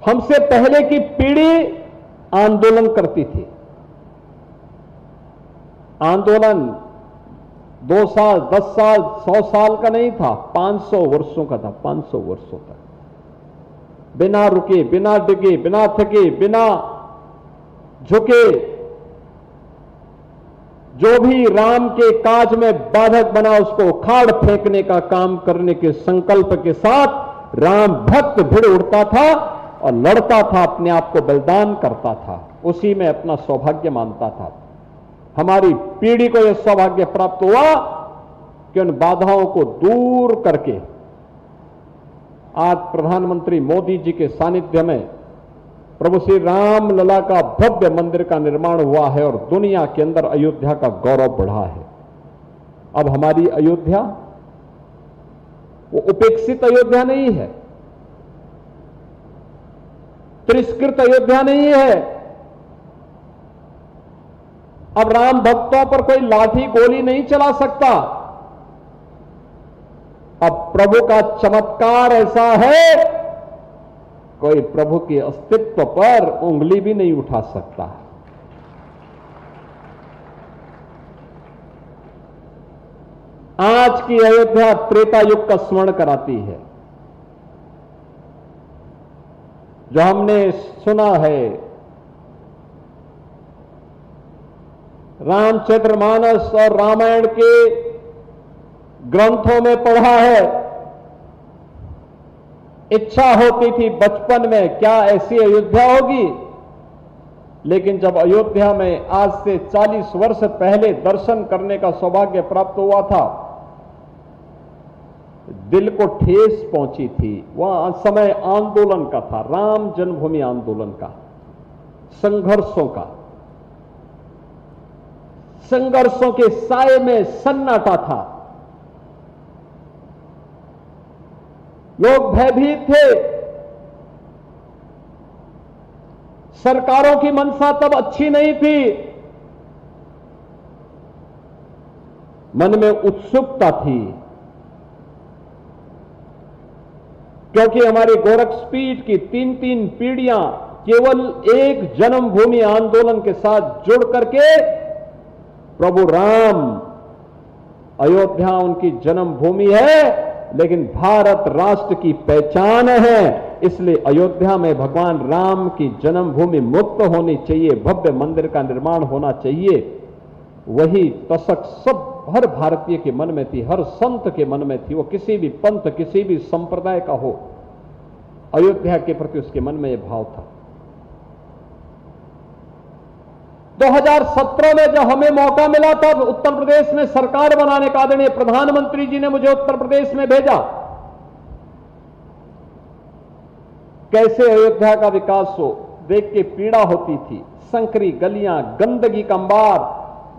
हमसे पहले की पीढ़ी आंदोलन करती थी। आंदोलन 2 साल, 10 साल, 100 साल का नहीं था, 500 वर्षों का था। 500 वर्षों तक बिना रुके, बिना डिगे, बिना थके, बिना झुके, जो भी राम के काज में बाधक बना उसको उखाड़ फेंकने का काम करने के संकल्प के साथ राम भक्त भिड़ उठता था और लड़ता था, अपने आप को बलिदान करता था, उसी में अपना सौभाग्य मानता था। हमारी पीढ़ी को यह सौभाग्य प्राप्त हुआ कि उन बाधाओं को दूर करके आज प्रधानमंत्री मोदी जी के सानिध्य में प्रभु श्री राम लला का भव्य मंदिर का निर्माण हुआ है और दुनिया के अंदर अयोध्या का गौरव बढ़ा है। अब हमारी अयोध्या वो उपेक्षित अयोध्या नहीं है, तिरस्कृत अयोध्या नहीं है। अब राम भक्तों पर कोई लाठी गोली नहीं चला सकता। अब प्रभु का चमत्कार ऐसा है, कोई प्रभु के अस्तित्व पर उंगली भी नहीं उठा सकता। आज की अयोध्या त्रेता युग का स्मरण कराती है। जो हमने सुना है, रामचरितमानस और रामायण के ग्रंथों में पढ़ा है, इच्छा होती थी बचपन में क्या ऐसी अयोध्या होगी, लेकिन जब अयोध्या में आज से 40 वर्ष पहले दर्शन करने का सौभाग्य प्राप्त हुआ था, दिल को ठेस पहुंची थी। वह समय आंदोलन का था, राम जन्मभूमि आंदोलन का, संघर्षों के साए में सन्नाटा था। लोग भयभीत थे। सरकारों की मंशा तब अच्छी नहीं थी। मन में उत्सुकता थी, क्योंकि हमारी गोरक्षपीठ की 3-3 पीढ़ियां केवल एक जन्मभूमि आंदोलन के साथ जुड़ करके प्रभु राम, अयोध्या उनकी जन्मभूमि है, लेकिन भारत राष्ट्र की पहचान है। इसलिए अयोध्या में भगवान राम की जन्मभूमि मुक्त होनी चाहिए, भव्य मंदिर का निर्माण होना चाहिए। वही तसक सब हर भारतीय के मन में थी, हर संत के मन में थी। वो किसी भी पंथ, किसी भी संप्रदाय का हो, अयोध्या के प्रति उसके मन में यह भाव था। 2017 में जब हमें मौका मिला तब उत्तर प्रदेश में सरकार बनाने का आदरणीय प्रधानमंत्री जी ने मुझे उत्तर प्रदेश में भेजा। कैसे अयोध्या का विकास हो देख के पीड़ा होती थी। संकरी गलियां, गंदगी का अंबार,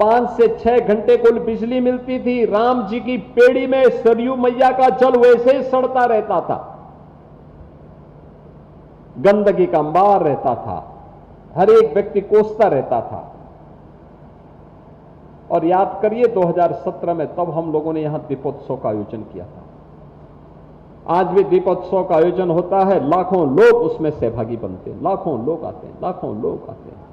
5 से 6 घंटे कुल बिजली मिलती थी। राम जी की पेड़ी में सरयू मैया का जल वैसे ही सड़ता रहता था, गंदगी का अंबार रहता था, हर एक व्यक्ति कोसता रहता था। और याद करिए 2017 में तब हम लोगों ने यहां दीपोत्सव का आयोजन किया था। आज भी दीपोत्सव का आयोजन होता है, लाखों लोग उसमें सहभागी बनते हैं, लाखों लोग आते हैं, लाखों लोग आते हैं।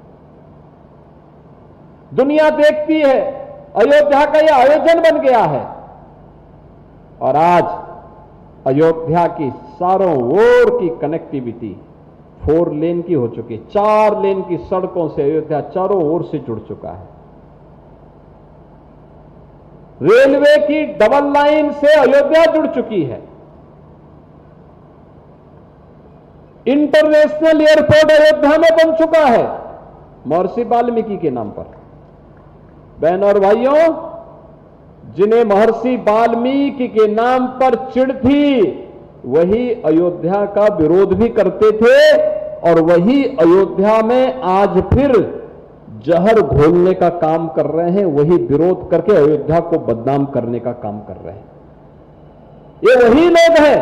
दुनिया देखती है अयोध्या का यह आयोजन बन गया है। और आज अयोध्या की चारों ओर की कनेक्टिविटी 4 लेन की हो चुकी है। 4 लेन की सड़कों से अयोध्या चारों ओर से जुड़ चुका है। रेलवे की डबल लाइन से अयोध्या जुड़ चुकी है। इंटरनेशनल एयरपोर्ट अयोध्या में बन चुका है, महर्षि वाल्मीकि के नाम पर। बहन और भाइयों, जिन्हें महर्षि वाल्मीकि के नाम पर चिढ़ थी, वही अयोध्या का विरोध भी करते थे और वही अयोध्या में आज फिर जहर घोलने का काम कर रहे हैं। वही विरोध करके अयोध्या को बदनाम करने का काम कर रहे हैं। ये वही लोग हैं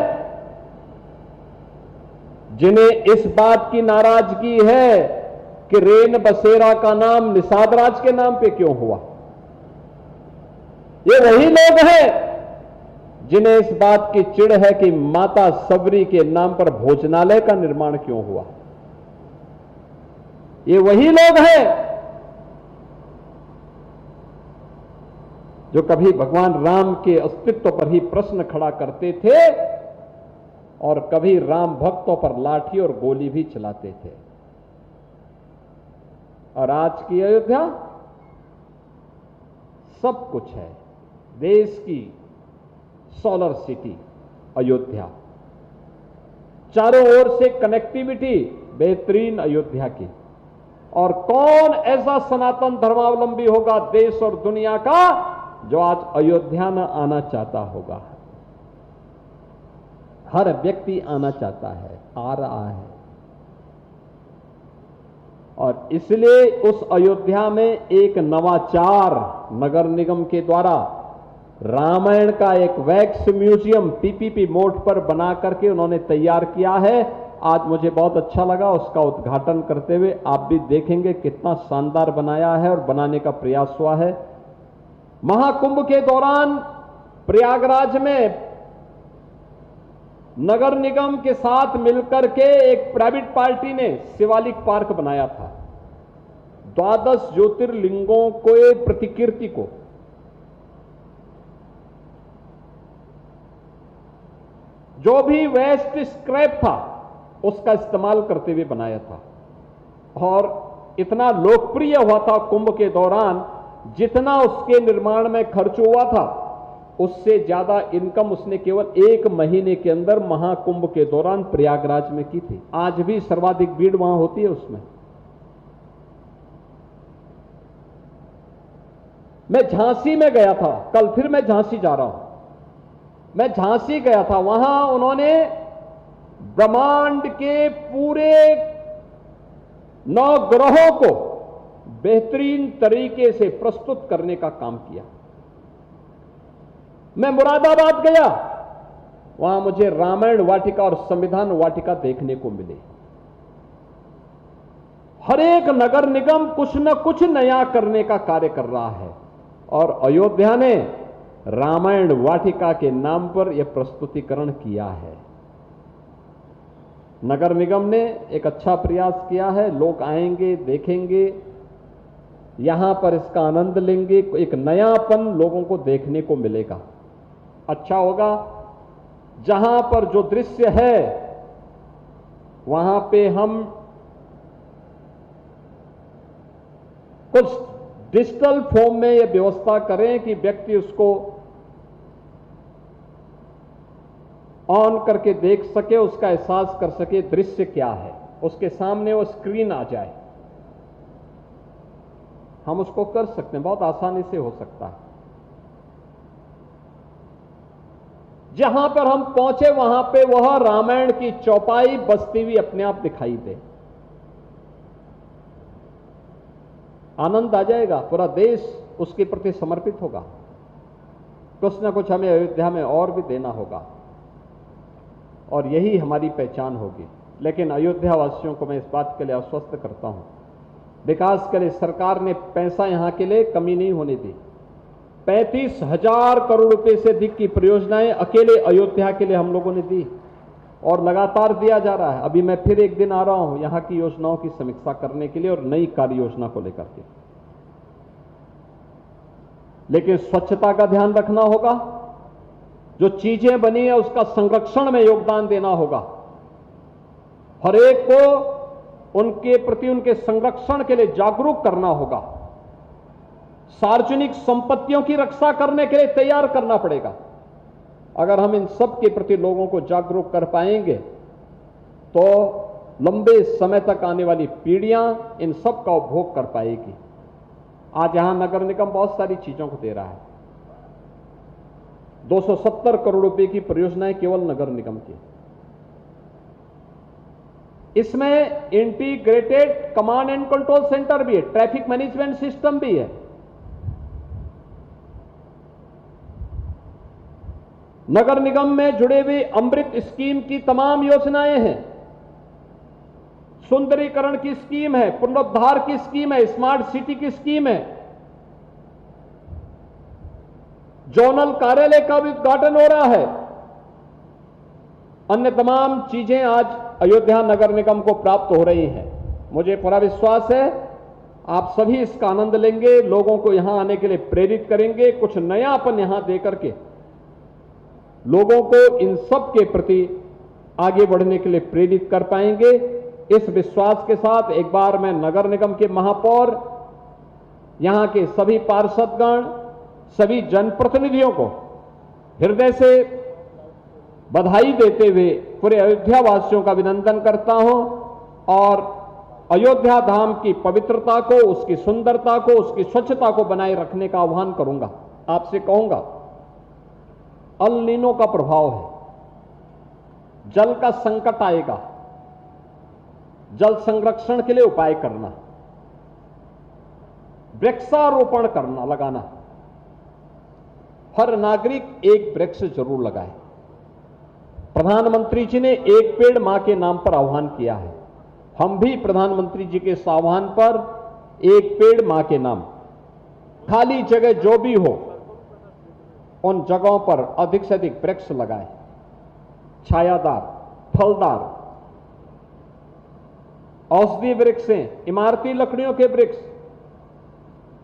जिन्हें इस बात की नाराजगी है कि रेन बसेरा का नाम निषाद राज के नाम पे क्यों हुआ। ये वही लोग हैं जिन्हें इस बात की चिढ़ है कि माता सबरी के नाम पर भोजनालय का निर्माण क्यों हुआ। ये वही लोग हैं जो कभी भगवान राम के अस्तित्व पर ही प्रश्न खड़ा करते थे और कभी राम भक्तों पर लाठी और गोली भी चलाते थे। और आज की अयोध्या सब कुछ है, देश की सोलर सिटी अयोध्या, चारों ओर से कनेक्टिविटी बेहतरीन अयोध्या की। और कौन ऐसा सनातन धर्मावलंबी होगा देश और दुनिया का जो आज अयोध्या न आना चाहता होगा? हर व्यक्ति आना चाहता है, आ रहा है। और इसलिए उस अयोध्या में एक नवाचार नगर निगम के द्वारा रामायण का एक वैक्स म्यूजियम पीपीपी मोड पर बना करके उन्होंने तैयार किया है। आज मुझे बहुत अच्छा लगा उसका उद्घाटन करते हुए। आप भी देखेंगे कितना शानदार बनाया है और बनाने का प्रयास हुआ है। महाकुंभ के दौरान प्रयागराज में नगर निगम के साथ मिलकर के एक प्राइवेट पार्टी ने शिवालिक पार्क बनाया था। 12 ज्योतिर्लिंगों को प्रतिकीर्ति को जो भी वेस्ट स्क्रैप था उसका इस्तेमाल करते हुए बनाया था। और इतना लोकप्रिय हुआ था कुंभ के दौरान, जितना उसके निर्माण में खर्च हुआ था उससे ज्यादा इनकम उसने केवल 1 महीने के अंदर महाकुंभ के दौरान प्रयागराज में की थी। आज भी सर्वाधिक भीड़ वहां होती है उसमें। मैं झांसी में गया था, कल फिर मैं झांसी जा रहा हूं। मैं झांसी गया था, वहां उन्होंने ब्रह्मांड के पूरे 9 ग्रहों को बेहतरीन तरीके से प्रस्तुत करने का काम किया। मैं मुरादाबाद गया, वहां मुझे रामायण वाटिका और संविधान वाटिका देखने को मिले। हर एक नगर निगम कुछ न कुछ नया करने का कार्य कर रहा है और अयोध्या ने रामायण वाटिका के नाम पर यह प्रस्तुतिकरण किया है। नगर निगम ने एक अच्छा प्रयास किया है। लोग आएंगे, देखेंगे, यहां पर इसका आनंद लेंगे, एक नयापन लोगों को देखने को मिलेगा। अच्छा होगा। जहां पर जो दृश्य है वहां पे हम कुछ डिजिटल फॉर्म में यह व्यवस्था करें कि व्यक्ति उसको ऑन करके देख सके, उसका एहसास कर सके दृश्य क्या है, उसके सामने वो स्क्रीन आ जाए। हम उसको कर सकते हैं, बहुत आसानी से हो सकता है। जहां पर हम पहुंचे वहां पे वह रामायण की चौपाई बसती हुई अपने आप दिखाई दे, आनंद आ जाएगा। पूरा देश उसके प्रति समर्पित होगा। कुछ ना कुछ हमें अयोध्या में और भी देना होगा और यही हमारी पहचान होगी। लेकिन अयोध्या वासियों को मैं इस बात के लिए आश्वस्त करता हूं, विकास के लिए सरकार ने पैसा यहां के लिए कमी नहीं होने दी। 35,000 करोड़ रुपए से अधिक की परियोजनाएं अकेले अयोध्या के लिए हम लोगों ने दी और लगातार दिया जा रहा है। अभी मैं फिर एक दिन आ रहा हूं यहां की योजनाओं की समीक्षा करने के लिए और नई कार्य योजना को लेकर के। लेकिन स्वच्छता का ध्यान रखना होगा, जो चीजें बनी है उसका संरक्षण में योगदान देना होगा। हर एक को उनके प्रति उनके संरक्षण के लिए जागरूक करना होगा। सार्वजनिक संपत्तियों की रक्षा करने के लिए तैयार करना पड़ेगा। अगर हम इन सब के प्रति लोगों को जागरूक कर पाएंगे तो लंबे समय तक आने वाली पीढ़ियां इन सब का उपभोग कर पाएगी। आज यहां नगर निगम बहुत सारी चीजों को दे रहा है। 270 करोड़ रुपए की परियोजनाएं केवल नगर निगम की। इसमें integrated command and control centre भी है, ट्रैफिक मैनेजमेंट सिस्टम भी है। नगर निगम में जुड़े हुए अमृत स्कीम की तमाम योजनाएं हैं। सुंदरीकरण की स्कीम है, पुनरुद्धार की स्कीम है, स्मार्ट सिटी की स्कीम है, जोनल कार्यालय का भी उद्घाटन हो रहा है। अन्य तमाम चीजें आज अयोध्या नगर निगम को प्राप्त हो रही हैं। मुझे पूरा विश्वास है आप सभी इसका आनंद लेंगे, लोगों को यहां आने के लिए प्रेरित करेंगे, कुछ नयापन यहां देकर के लोगों को इन सब के प्रति आगे बढ़ने के लिए प्रेरित कर पाएंगे। इस विश्वास के साथ एक बार मैं नगर निगम के महापौर, यहां के सभी पार्षदगण, सभी जनप्रतिनिधियों को हृदय से बधाई देते हुए पूरे अयोध्या वासियों का अभिनंदन करता हूं और अयोध्या धाम की पवित्रता को, उसकी सुंदरता को, उसकी स्वच्छता को बनाए रखने का आह्वान करूंगा। आपसे कहूंगा, अल नीनो का प्रभाव है, जल का संकट आएगा, जल संरक्षण के लिए उपाय करना, वृक्षारोपण करना, लगाना, हर नागरिक एक वृक्ष जरूर लगाए। प्रधानमंत्री जी ने एक पेड़ मां के नाम पर आह्वान किया है, हम भी प्रधानमंत्री जी के इस आह्वान पर एक पेड़ मां के नाम, खाली जगह जो भी हो उन जगहों पर अधिक से अधिक वृक्ष लगाएं, छायादार, फलदार, औषधीय वृक्ष हैं, इमारती लकड़ियों के वृक्ष,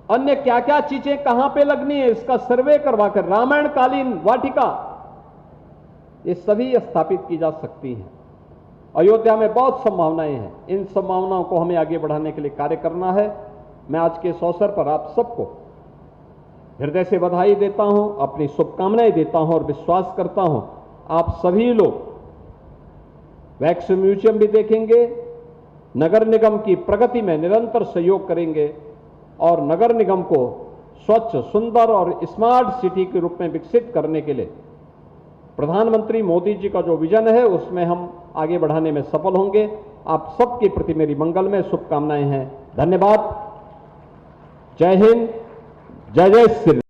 अन्य क्या क्या चीजें कहां पे लगनी है इसका सर्वे करवाकर रामायण कालीन वाटिका ये सभी स्थापित की जा सकती हैं। अयोध्या में बहुत संभावनाएं हैं, इन संभावनाओं को हमें आगे बढ़ाने के लिए कार्य करना है। मैं आज के इस अवसर पर आप सबको हृदय से बधाई देता हूं, अपनी शुभकामनाएं देता हूं और विश्वास करता हूं आप सभी लोग वैक्स म्यूजियम भी देखेंगे, नगर निगम की प्रगति में निरंतर सहयोग करेंगे और नगर निगम को स्वच्छ, सुंदर और स्मार्ट सिटी के रूप में विकसित करने के लिए प्रधानमंत्री मोदी जी का जो विजन है उसमें हम आगे बढ़ाने में सफल होंगे। आप सबके प्रति मेरी मंगलमय शुभकामनाएं हैं। धन्यवाद। जय हिंद, जय जय श्री।